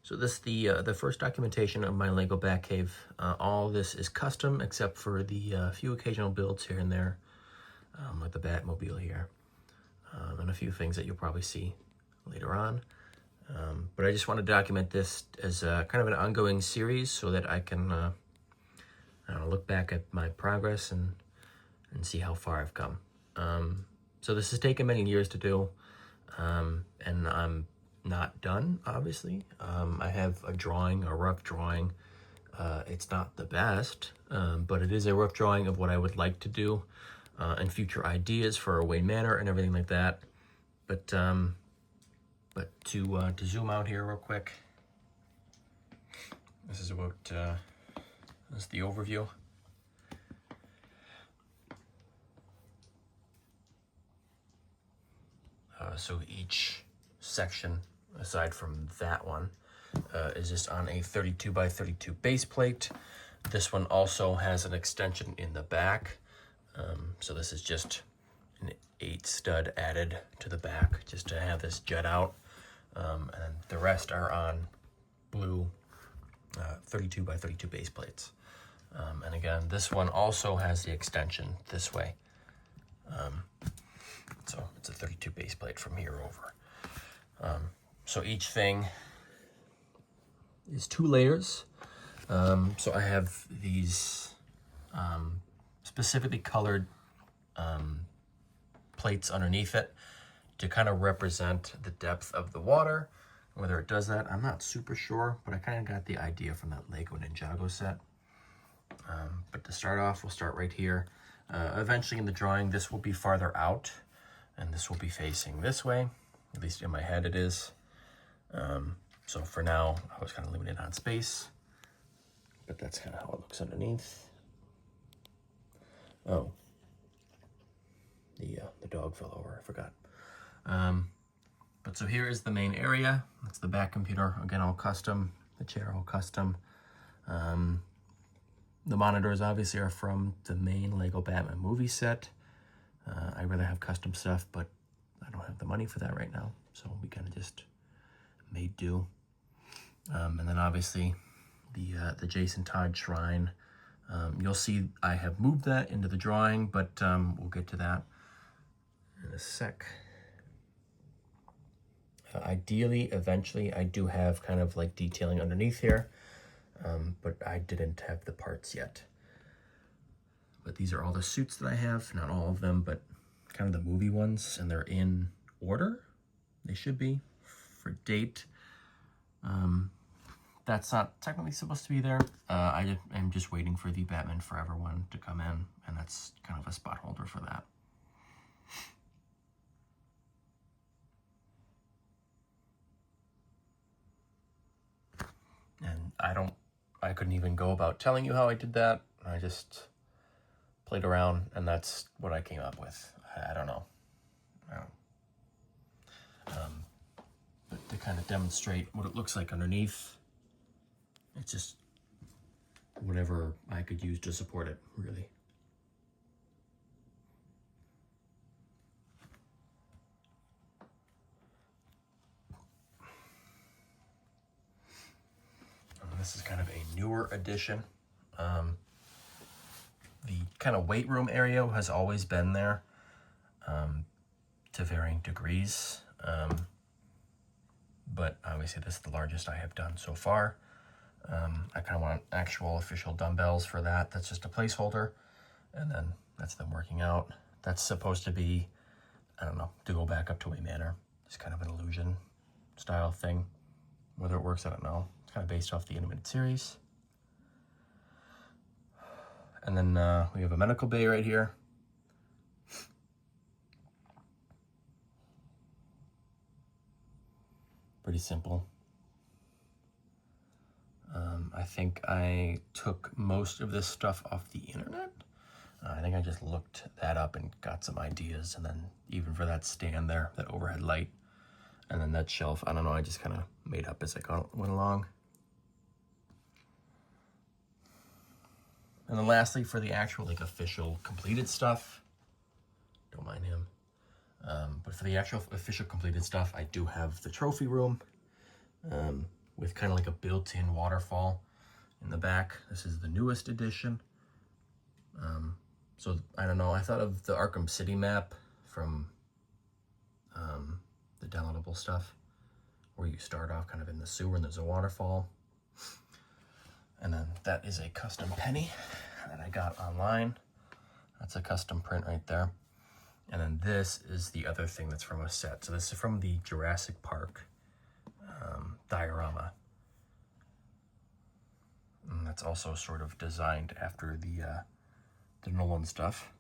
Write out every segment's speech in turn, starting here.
So this is the first documentation of my LEGO Batcave. All this is custom except for the few occasional builds here and there, like the Batmobile here, and a few things that you'll probably see later on. But I just want to document this as kind of an ongoing series so that I can I don't know, look back at my progress and see how far I've come. So this has taken many years to do, and I'm not done, obviously. I have a rough drawing. It's not the best, but it is a rough drawing of what I would like to do, and future ideas for Wayne Manor and everything like that. But to zoom out here real quick, this is about this is the overview. So each section, aside from that one, is just on a 32 by 32 base plate. This one also has an extension in the back. So this is just an 8 stud added to the back just to have this jet out. And the rest are on blue 32 by 32 base plates. And again, this one also has the extension this way. So it's a 32 base plate from here over. So each thing is 2 layers. So I have these specifically colored plates underneath it to kind of represent the depth of the water. Whether it does that, I'm not super sure, but I kind of got the idea from that LEGO Ninjago set. But to start off, we'll start right here. Eventually in the drawing, this will be farther out, and this will be facing this way. At least in my head it is. So for now, I was kind of limited on space, but that's kind of how it looks underneath. Oh, the dog fell over, I forgot. But so here is the main area. That's the back computer, again, all custom. The chair, all custom. The monitors obviously are from the main LEGO Batman movie set. I rather have custom stuff, but I don't have the money for that right now. So we kind of just made do. And then obviously the Jason Todd shrine. You'll see I have moved that into the drawing, but we'll get to that in a sec. Ideally, eventually, I do have kind of like detailing underneath here, but I didn't have the parts yet. But these are all the suits that I have, not all of them, but kind of the movie ones, and they're in order. They should be for date. That's not technically supposed to be there. I'm just waiting for the Batman Forever one to come in, and that's kind of a spot holder for that. And I couldn't even go about telling you how I did that. I just played around, and that's what I came up with. I don't know. But to kind of demonstrate what it looks like underneath, it's just whatever I could use to support it, really. This is kind of a newer addition. The kind of weight room area has always been there, to varying degrees. But obviously this is the largest I have done so far. I kind of want actual official dumbbells for that. That's just a placeholder. And then that's them working out. That's supposed to be, I don't know, to go back up to Wayne Manor. It's kind of an illusion style thing. Whether it works, I don't know. It's kind of based off the animated series. And then we have a medical bay right here. Pretty simple. I think I took most of this stuff off the internet. I think I just looked that up and got some ideas, and then even for that stand there, that overhead light, and then that shelf, I don't know, I just kind of made up as I went along. And then lastly, for the actual like official completed stuff, don't mind him, but for the actual official completed stuff, I do have the trophy room, with kind of like a built-in waterfall in the back. This is the newest edition. So I don't know, I thought of the Arkham City map from the downloadable stuff, where you start off kind of in the sewer and there's a waterfall. And then that is a custom penny that I got online. That's a custom print right there. And then this is the other thing that's from a set. So this is from the Jurassic Park diorama. And that's also sort of designed after the Nolan stuff.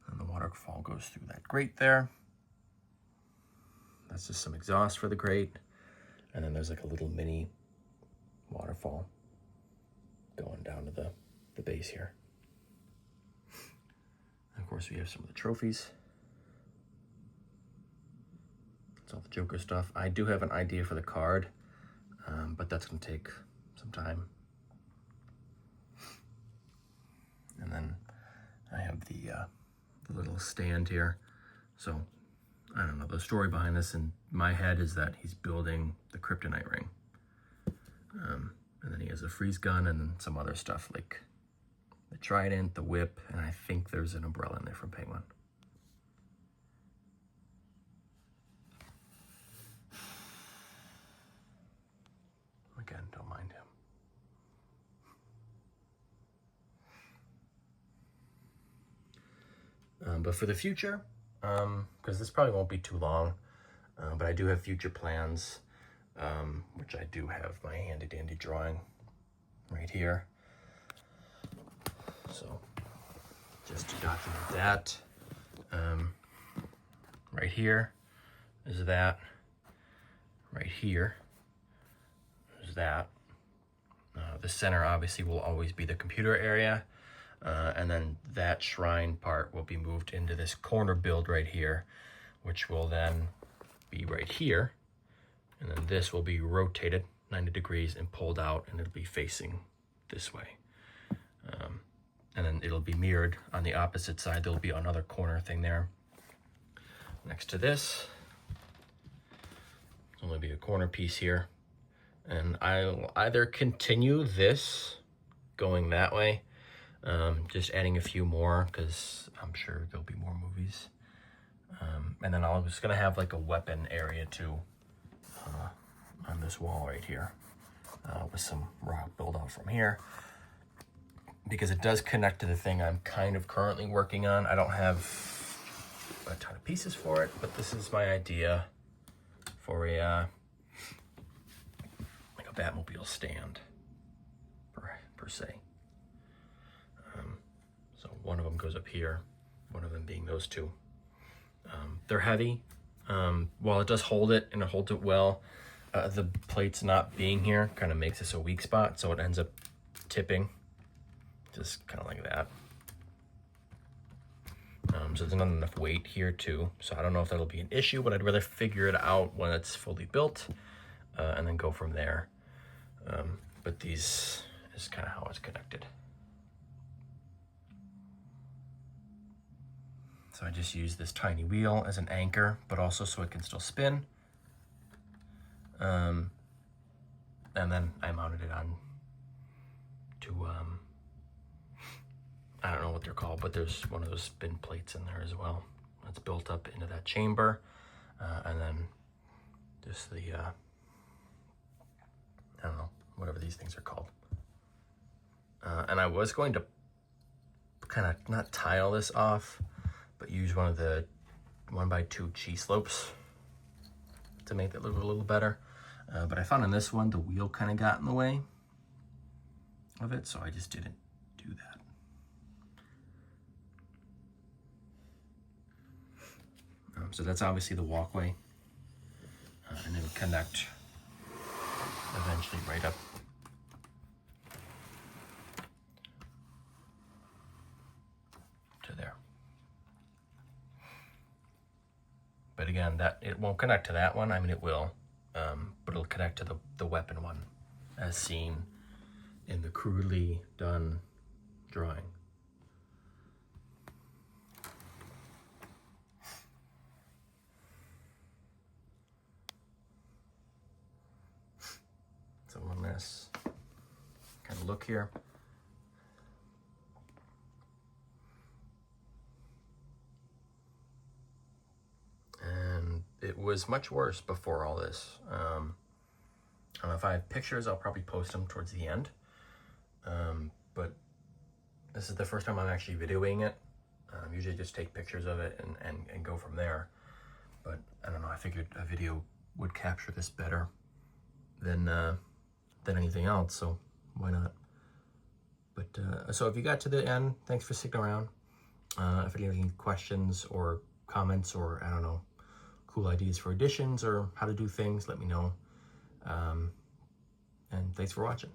And the waterfall goes through that grate there. That's just some exhaust for the grate. And then there's like a little mini waterfall going down to the base here. And of course, we have some of the trophies. That's all the Joker stuff. I do have an idea for the card, but that's going to take some time. And then I have the little stand here. So, I don't know, the story behind this in my head is that he's building the kryptonite ring. And then he has a freeze gun and then some other stuff like the trident, the whip, and I think there's an umbrella in there from Penguin. Again, don't mind him. But for the future, because this probably won't be too long, but I do have future plans, which I do have my handy dandy drawing right here. So just to document that, right here is that, right here is that. The center obviously will always be the computer area, and then that shrine part will be moved into this corner build right here, which will then be right here, and then this will be rotated 90 degrees and pulled out, and it'll be facing this way. And then it'll be mirrored on the opposite side. There'll be another corner thing there. Next to this, there'll only be a corner piece here. And I'll either continue this going that way, just adding a few more, because I'm sure there'll be more movies. And then I'm just gonna have like a weapon area too, on this wall right here, with some rock build out from here, because it does connect to the thing I'm kind of currently working on. I don't have a ton of pieces for it, but this is my idea for a like a Batmobile stand per se. So one of them goes up here, one of them being those two. They're heavy. While it does hold it, and it holds it well, the plates not being here kind of makes this a weak spot, so it ends up tipping, just kind of like that. So there's not enough weight here too, so I don't know if that'll be an issue, but I'd rather figure it out when it's fully built, and then go from there. But these is kind of how it's connected. So I just use this tiny wheel as an anchor, but also so it can still spin. And then I mounted it on to, I don't know what they're called, but there's one of those spin plates in there as well. It's built up into that chamber. And then just the, I don't know, whatever these things are called. And I was going to kind of not tile this off, but use one of the 1x2 cheese slopes to make that look a little better. But I found in this one, the wheel kind of got in the way of it, so I just didn't do that. So that's obviously the walkway, and it would connect eventually right up to there. But again, that it won't connect to that one. I mean, it will, but it'll connect to the weapon one, as seen in the crudely done drawing. look here. And it was much worse before all this. I don't know if I have pictures, I'll probably post them towards the end. But this is the first time I'm actually videoing it. Usually just take pictures of it and go from there. But I don't know, I figured a video would capture this better than anything else, so why not? But so if you got to the end, thanks for sticking around. If you have any questions or comments or, I don't know, cool ideas for additions or how to do things, let me know. And thanks for watching.